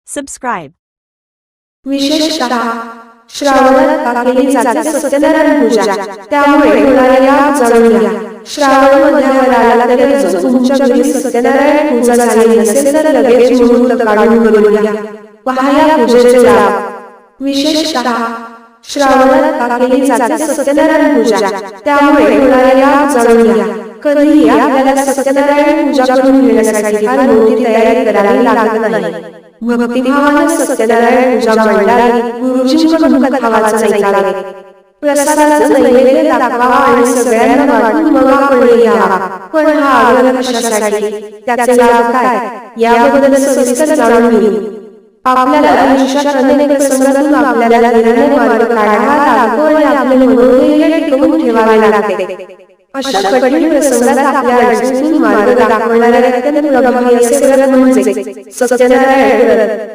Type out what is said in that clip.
Subscribe. विशेषतः श्रावणात केली जाते सत्यनारायण पूजा, त्यामुळे होणाऱ्या जाणून घ्या. श्रावण मध्यावर आला तरी जर तुमच्या घरी सत्यनारायण पूजा झाली नसेल तर लगेच मुहूर्त काढून करून घ्या. पहा या पूजेचे लाभ. विशेषतः श्रावणात केली जाते सत्यनारायण पूजा, त्यामुळे होणाऱ्या जाणून घ्या. कधीही आपल्याला सत्यनारायण पूजा करून घेण्यासाठी फार मोठी तयारी करावी लागत नाही. भक्तिभावाने सत्यनारायण पूजा मंडळी गुरुजींकडून कथा वाचन ऐकावे. प्रसादाचं नैवेद्य दाखवा आणि सगळ्यांना वाटून मग आपण यावा. पण हा आग्रह कशासाठी, त्याचे लाभ काय, याबद्दल सविस्तर जाणून घेऊ. आपल्याला आयुष्यात अनेक प्रसंगातून आपल्याला निर्णय मार्ग काढावा लागतो आणि आपले मनोधैर्य टिकवून ठेवावे लागते. अशा कठीण प्रसंगात आपल्या अडचणीतून मार्ग दाखवणाऱ्या अत्यंत प्रभावी असे व्रत म्हणजे सत्यनारायण व्रत.